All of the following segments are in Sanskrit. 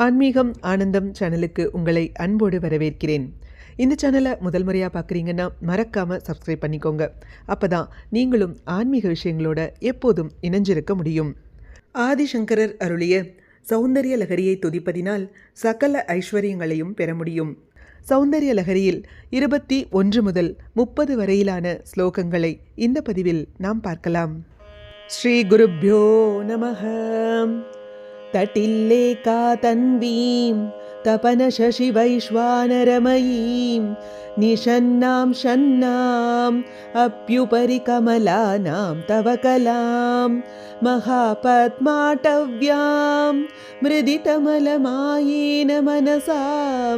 ஆன்மீகம் ஆனந்தம் சேனலுக்கு உங்களை அன்போடு வரவேற்கிறேன். இந்த சேனலை முதல் முறையாக பார்க்குறீங்கன்னா மறக்காமல் சப்ஸ்கிரைப் பண்ணிக்கோங்க. அப்போ தான் நீங்களும் ஆன்மீக விஷயங்களோட எப்போதும் இணைஞ்சிருக்க முடியும். ஆதிசங்கரர் அருளிய சௌந்தரிய லகரியை துதிப்பதினால் சகல ஐஸ்வர்யங்களையும் பெற முடியும். சௌந்தரிய லகரியில் 21 முதல் 30 வரையிலான ஸ்லோகங்களை இந்த பதிவில் நாம் பார்க்கலாம். ஸ்ரீ குருப்யோ நமஹ. तटिल्लेका तन्वीं तपनशशि वैश्वानरमयीं निषन्नां शन्नाम् अप्युपरि कमलानां तव कलां महापद्माटव्यां मृदितमलमायेन मनसां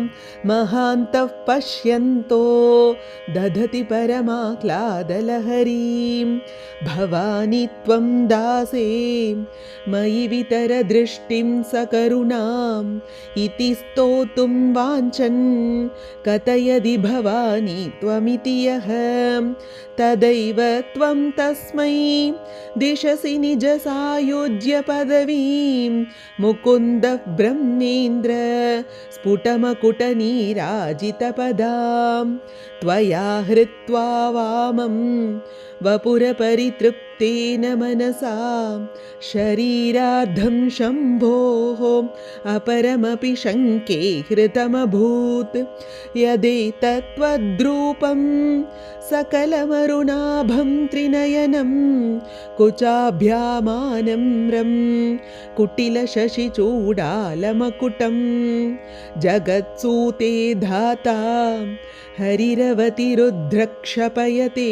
महान्तः पश्यन्तो दधति परमाह्लादलहरीं भवानी त्वं दासे मयि वितरदृष्टिं सकरुणाम् इति स्तोतुं वाञ्छन् कथयदि भवानी त्वमिति यः तदैव त्वं तस्मै दिशसि निजसायुज्य पदवीं मुकुन्दः ब्रह्मेन्द्र स्फुटमकुटनीराजितपदां त्वया हृत्वा वामं वपुरपरितृप्तेन मनसा शरीरार्धं शम्भोः अपरमपि शङ्के हृतमभूत् यदेतत्त्वद्रूपं सकलमरुणाभं त्रिनयनं कुचाभ्यामानम्रं कुटिलशशिचूडालमकुटं जगत्सूते धाता हरिरवतिरुद्रक्षपयते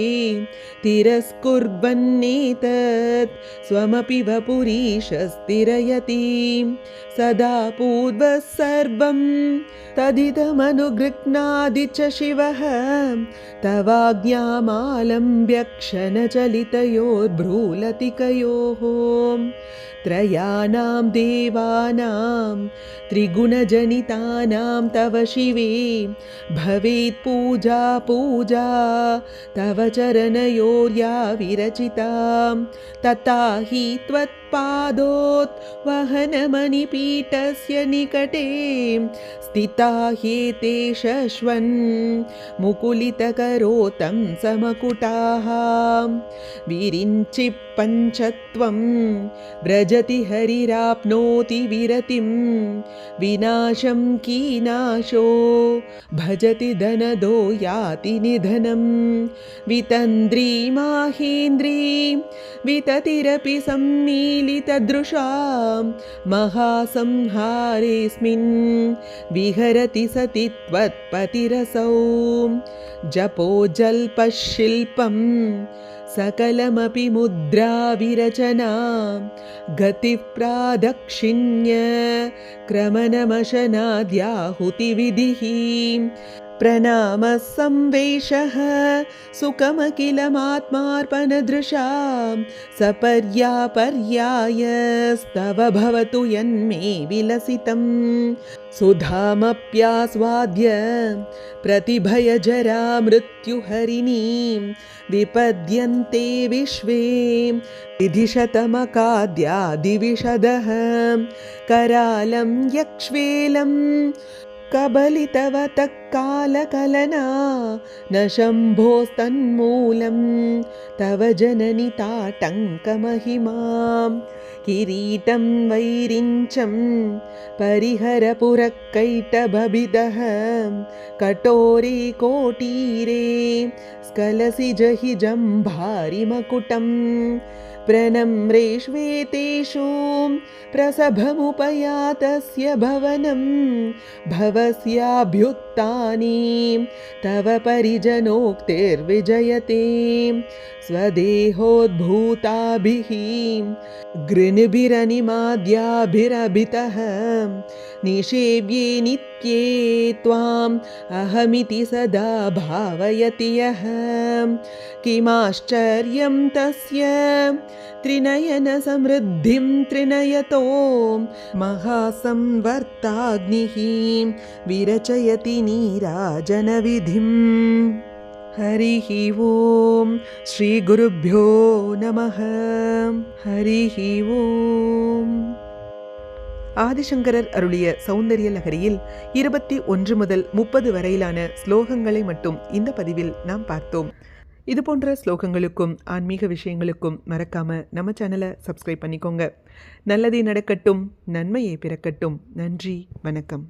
तिरस्कुर्वन्नेतत् स्वमपि वपुरीशस्तिरयति सदा पूर्वः सर्वं तदिदमनुगृह्णादि च शिवः तवाज्ञामालम्ब्य क्षणचलितयोर्भ्रूलतिकयोः त्रयाणां देवानां त्रिगुणजनितानां तव शिवे भवेत् पूजा पूजा तव चरणयोर्या विरचिता तथा हि त्वत्पादोत् वहनमणिपीठस्य निकटे स्थिता ह्येते शश्वन् मुकुलितकरोतं समकुटाः विरिञ्चि पञ्चत्वं व्रजति हरिराप्नोति विरतिं विनाशं कीनाशो भजति धनदो याति निधनं वितन्द्री माहेन्द्री विततिरपि सम्मीलितदृशां महासंहारेऽस्मिन् विहरति सति त्वत्पतिरसौ जपो जल्पशिल्पं सकलमपि मुद्राविरचना गतिः प्रादक्षिण्य क्रमनमशनाद्याहुतिविधिः प्रणामः संवेशः सुखमखिलमात्मार्पणदृशां सपर्यापर्यायस्तव भवतु यन्मे विलसितं सुधामप्यास्वाद्य प्रतिभयजरा मृत्युहरिणीं विपद्यन्ते विश्वे विधिशतमकाद्यादिविशदः करालं यक्ष्वेलं कबलितवतः कालकलना न शम्भोस्तन्मूलं तव जननि ताटङ्कमहिमां किरीटं वैरिञ्चं परिहरपुरकैटभभिदः कटोरे कोटीरे स्खलसि जहि जम्भारिमकुटं प्रणम्रेष्वेतेषु प्रसभमुपयातस्य भवनं भवस्याभ्युत्थाने तव परिजनोक्तिर्विजयते स्वदेहोद्भूताभिः गृणिभिरनिमाद्याभिरभितः निषेव्ये नित्ये त्वाम् अहमिति सदा भावयति यः किमाश्चर्यं तस्य त्रिनयनसमृद्धिं त्रिनयतो महासंवर्ताग्निः विरचयति नीराजनविधिम्। हरिः ओम श्री गुरुभ्यो नमः। हरिः ओम। ஆதிசங்கரர் அருளிய சௌந்தரிய லகரியில் 21 முதல் 30 வரையிலான ஸ்லோகங்களை மட்டும் இந்த பதிவில் நாம் பார்த்தோம். இது போன்ற ஸ்லோகங்களுக்கும் ஆன்மீக விஷயங்களுக்கும் மறக்காம நம்ம சேனலை சப்ஸ்கிரைப் பண்ணிக்கோங்க. நல்லதே நடக்கட்டும், நன்மையே பிறக்கட்டும். நன்றி, வணக்கம்.